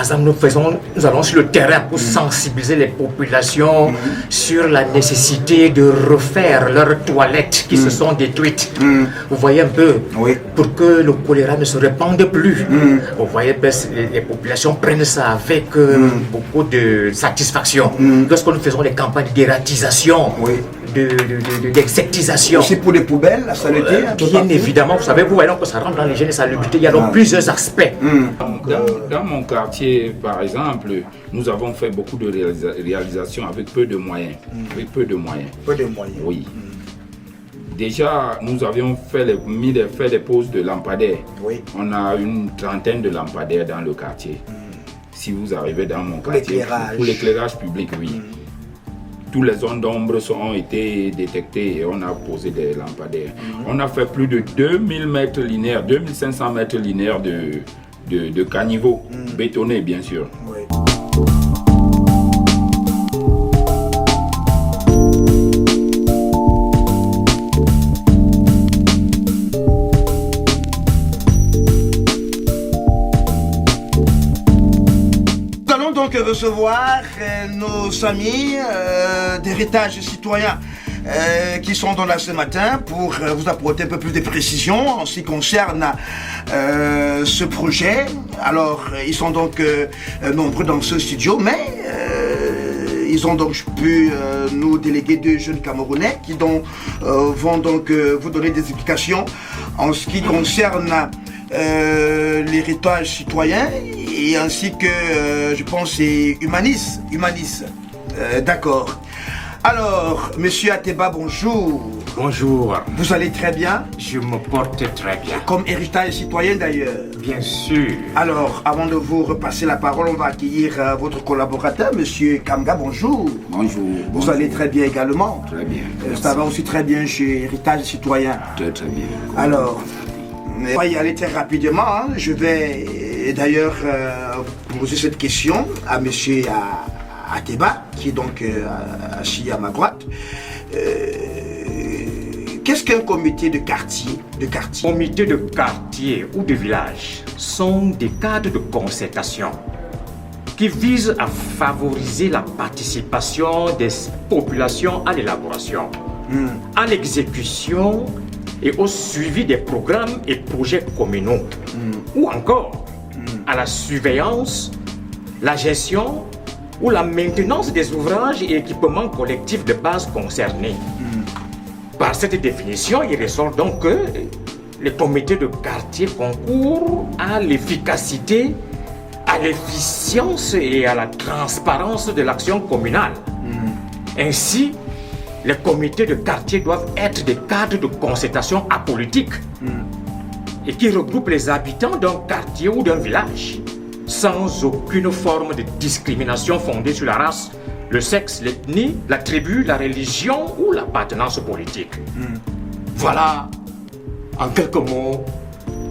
Par exemple, nous allons sur le terrain pour sensibiliser les populations sur la nécessité de refaire leurs toilettes qui se sont détruites. Vous voyez un peu, pour que le choléra ne se répande plus. Vous voyez, les populations prennent ça avec beaucoup de satisfaction. Lorsque nous faisons les campagnes d'ératisation, d'insectisation. Aussi pour les poubelles, la saleté. Bien évidemment, vous savez, vous voyez que ça rentre dans l'hygiène et salubrité. Il y a donc plusieurs aspects. Dans mon quartier, par exemple, nous avons fait beaucoup de réalisations avec peu de moyens. Peu de moyens. Oui. Déjà, nous avions fait des poses de lampadaires. On a une trentaine de lampadaires dans le quartier. Si vous arrivez dans mon quartier, pour l'éclairage public, oui. Tous les zones d'ombre ont été détectées et on a posé des lampadaires. On a fait plus de 2000 mètres linéaires, 2500 mètres linéaires de caniveaux, bétonnés bien sûr. Donc recevoir nos amis d'héritage citoyen qui sont dans là ce matin pour vous apporter un peu plus de précisions en ce qui concerne ce projet. Alors ils sont donc nombreux dans ce studio, mais ils ont donc pu nous déléguer 2 jeunes Camerounais qui vont donc vous donner des explications en ce qui concerne l'héritage citoyen et ainsi que, je pense, c'est Humanis. D'accord. Alors, monsieur Ateba, bonjour. Bonjour. Vous allez très bien? Je me porte très bien. Comme héritage citoyen d'ailleurs. Bien sûr. Alors, avant de vous repasser la parole, on va accueillir votre collaborateur, monsieur Kamga, bonjour. Bonjour. Vous allez très bien également? Très bien. Ça va aussi très bien chez Héritage Citoyen? Très bien. Alors, on va y aller très rapidement. Hein. Je vais d'ailleurs poser cette question à monsieur Ateba, qui est donc assis à ma droite. Qu'est-ce qu'un comité de quartier? Comités de quartier ou de village sont des cadres de concertation qui visent à favoriser la participation des populations à l'élaboration, à l'exécution et au suivi des programmes et projets communaux, ou encore à la surveillance, la gestion ou la maintenance des ouvrages et équipements collectifs de base concernés. Par cette définition, il ressort donc que les comités de quartier concourent à l'efficacité, à l'efficience et à la transparence de l'action communale. Ainsi, les comités de quartier doivent être des cadres de concertation apolitiques et qui regroupent les habitants d'un quartier ou d'un village sans aucune forme de discrimination fondée sur la race, le sexe, l'ethnie, la tribu, la religion ou l'appartenance politique. Voilà, en quelques mots,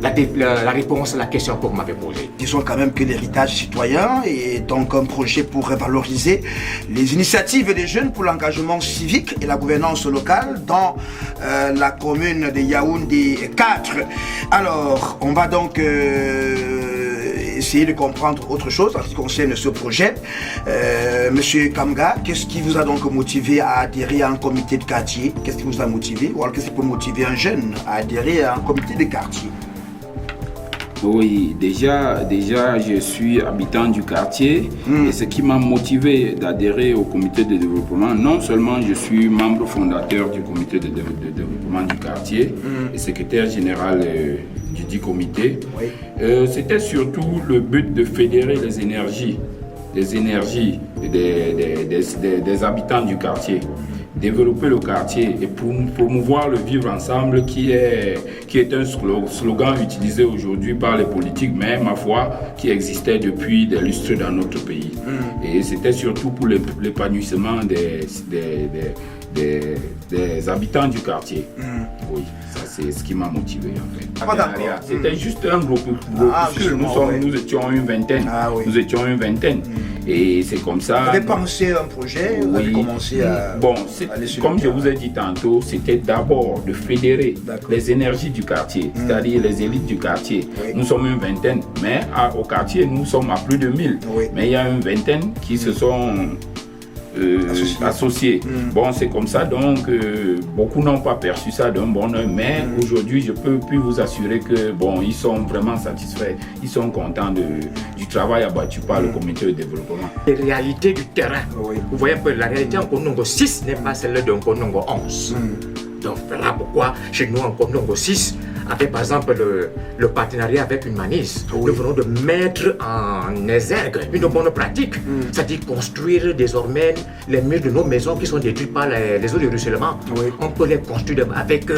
la réponse à la question que vous m'avez posée. Disons quand même que l'héritage citoyen est donc un projet pour valoriser les initiatives des jeunes pour l'engagement civique et la gouvernance locale dans la commune de Yaoundé 4. Alors, on va donc essayer de comprendre autre chose en ce qui concerne ce projet. Monsieur Kamga, qu'est-ce qui vous a donc motivé à adhérer à un comité de quartier? Qu'est-ce qui vous a motivé? Ou alors qu'est-ce qui peut motiver un jeune à adhérer à un comité de quartier? Oui, déjà, je suis habitant du quartier et ce qui m'a motivé d'adhérer au comité de développement, non seulement je suis membre fondateur du comité de développement du quartier et secrétaire général du dit comité, c'était surtout le but de fédérer les énergies des habitants du quartier, développer le quartier et promouvoir le vivre ensemble qui est un slogan utilisé aujourd'hui par les politiques, mais ma foi, qui existait depuis des lustres dans notre pays. Et c'était surtout pour l'épanouissement des habitants du quartier. Oui, ça c'est ce qui m'a motivé en fait. C'était juste un groupe. Nous étions une vingtaine. Nous étions une vingtaine. Et c'est comme ça. Vous avez pensé à un projet, vous avez commencé à. Bon, comme je vous ai dit tantôt, c'était d'abord de fédérer les énergies du quartier, c'est-à-dire les élites du quartier. Nous sommes une vingtaine, mais au quartier, nous sommes à plus de 1000. Mais il y a une vingtaine qui se sont associés. Bon, c'est comme ça, donc beaucoup n'ont pas perçu ça d'un bon oeil, mais aujourd'hui, je peux plus vous assurer que bon, ils sont vraiment satisfaits, ils sont contents du travail abattu par le comité de développement. Les réalités du terrain. Vous voyez un peu, la réalité en Konongo 6 n'est pas celle d'un Konongo 11. Donc voilà pourquoi chez nous en Konongo 6, avec par exemple le partenariat avec une Manis, nous venons de mettre en exergue une bonne pratique, c'est-à-dire construire désormais les murs de nos maisons qui sont détruites par les eaux de ruissellement. On peut les construire avec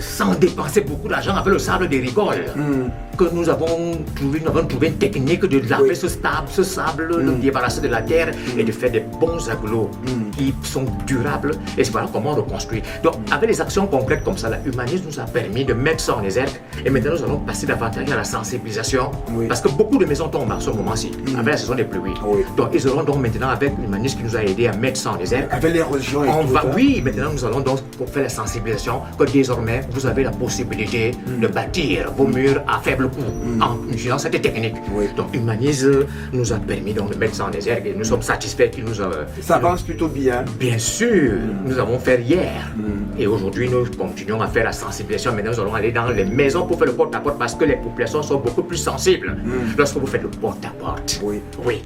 sans dépenser beaucoup d'argent avec le sable des rigoles. Que nous avons trouvé une technique de laver ce sable, de débarrasser de la terre et de faire des bons agglos qui sont durables. Et c'est voilà comment on reconstruit. Donc avec des actions concrètes comme ça, l'humanisme nous a permis de mettre ça en exergue. Et maintenant nous allons passer davantage à la sensibilisation. Parce que beaucoup de maisons tombent à ce moment-ci, avec la saison des pluies. Donc ils auront donc maintenant avec l'humanisme qui nous a aidé à mettre ça en exergue. Avec l'érosion et Oui, maintenant nous allons donc pour faire la sensibilisation que désormais vous avez la possibilité de bâtir vos murs à faible coût en utilisant cette technique. Donc Humanise nous a permis donc de mettre ça en exergue et nous sommes satisfaits qu'il nous a... Ça avance plutôt bien. Bien sûr, nous avons fait hier et aujourd'hui nous continuons à faire la sensibilisation. Maintenant nous allons aller dans les maisons pour faire le porte-à-porte parce que les populations sont beaucoup plus sensibles lorsque vous faites le porte-à-porte. Oui.